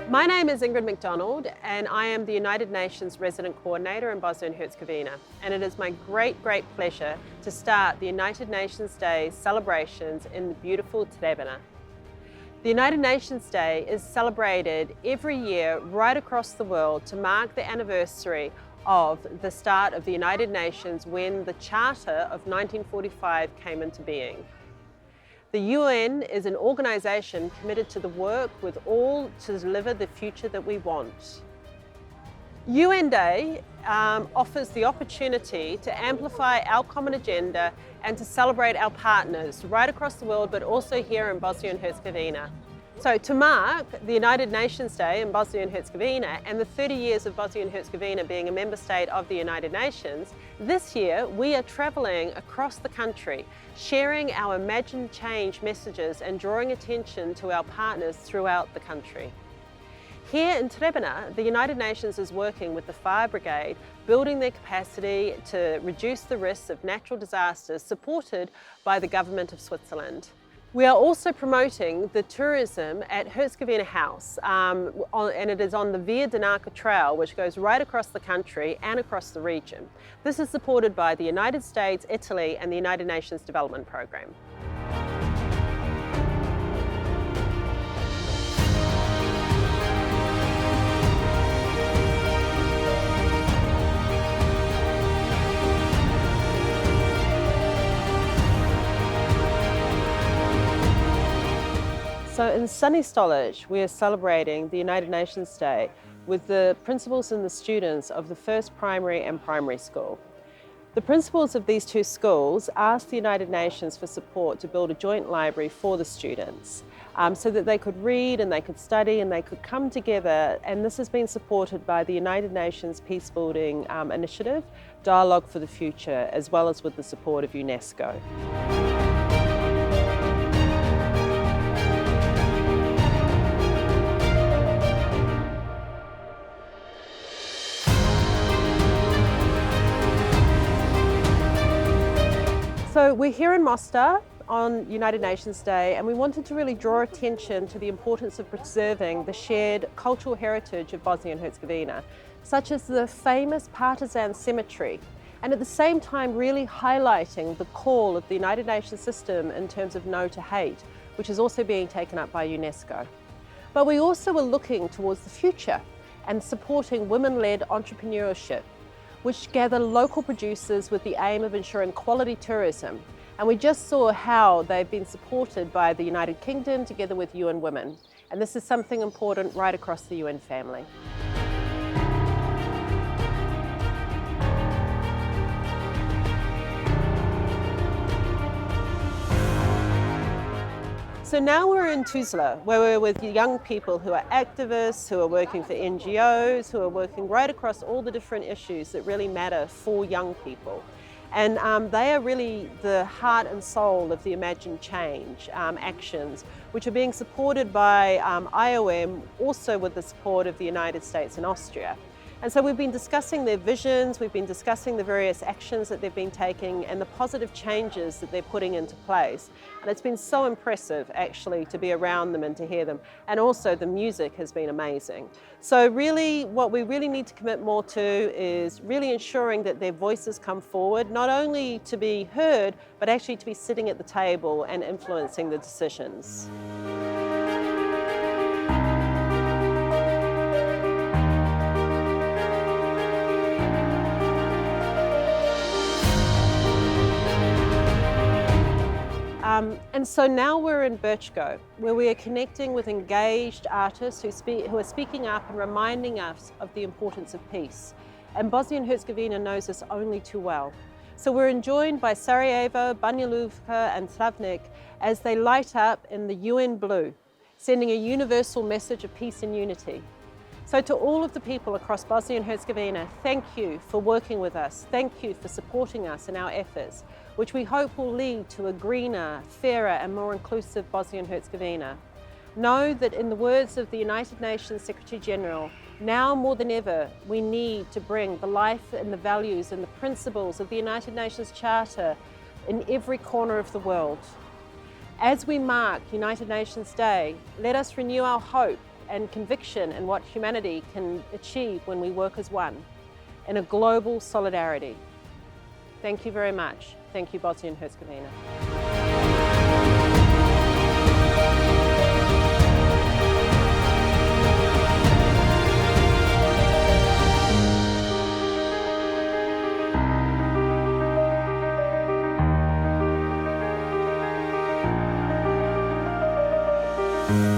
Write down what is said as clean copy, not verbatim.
My name is Ingrid Macdonald and I am the United Nations Resident Coordinator in Bosnia and Herzegovina, and it is my great pleasure to start the United Nations Day celebrations in the beautiful Trebinje. The United Nations Day is celebrated every year right across the world to mark the anniversary of the start of the United Nations when the Charter of 1945 came into being. The UN is an organisation committed to the work with all to deliver the future that we want. UN Day offers the opportunity to amplify our common agenda and to celebrate our partners right across the world, but also here in Bosnia and Herzegovina. So to mark the United Nations Day in Bosnia and Herzegovina and the 30 years of Bosnia and Herzegovina being a member state of the United Nations, this year we are travelling across the country, sharing our Imagine Change messages and drawing attention to our partners throughout the country. Here in Trebinje, the United Nations is working with the Fire Brigade, building their capacity to reduce the risks of natural disasters, supported by the government of Switzerland. We are also promoting the tourism at Herzegovina House, and it is on the Via Dinaka Trail, which goes right across the country and across the region. This is supported by the United States, Italy, and the United Nations Development Programme. So in sunny Stolac, we are celebrating the United Nations Day with the principals and the students of the first primary and primary school. The principals of these two schools asked the United Nations for support to build a joint library for the students so that they could read and they could study and they could come together, and this has been supported by the United Nations Peace Building Initiative, Dialogue for the Future, as well as with the support of UNESCO. So we're here in Mostar on United Nations Day, and we wanted to really draw attention to the importance of preserving the shared cultural heritage of Bosnia and Herzegovina, such as the famous partisan cemetery, and at the same time really highlighting the call of the United Nations system in terms of no to hate, which is also being taken up by UNESCO. But we also are looking towards the future and supporting women-led entrepreneurship, which gather local producers with the aim of ensuring quality tourism. And we just saw how they've been supported by the United Kingdom together with UN Women. And this is something important right across the UN family. So now we're in Tuzla, where we're with young people who are activists, who are working for NGOs, who are working right across all the different issues that really matter for young people. And they are really the heart and soul of the Imagine Change actions, which are being supported by IOM, also with the support of the United States and Austria. And so we've been discussing their visions, we've been discussing the various actions that they've been taking and the positive changes that they're putting into place. And it's been so impressive actually to be around them and to hear them. And also the music has been amazing. So really what we really need to commit more to is really ensuring that their voices come forward, not only to be heard, but actually to be sitting at the table and influencing the decisions. And so now we're in Brcko, where we are connecting with engaged artists who are speaking up and reminding us of the importance of peace. And Bosnia and Herzegovina knows this only too well. So we're joined by Sarajevo, Banja, Luka and Travnik as they light up in the UN blue, sending a universal message of peace and unity. So to all of the people across Bosnia and Herzegovina, thank you for working with us. Thank you for supporting us in our efforts, which we hope will lead to a greener, fairer and more inclusive Bosnia and Herzegovina. Know that in the words of the United Nations Secretary General, now more than ever, we need to bring the life and the values and the principles of the United Nations Charter in every corner of the world. As we mark United Nations Day, let us renew our hope and conviction in what humanity can achieve when we work as one, in a global solidarity. Thank you very much. Thank you, Bosnia and Herzegovina. Thank you.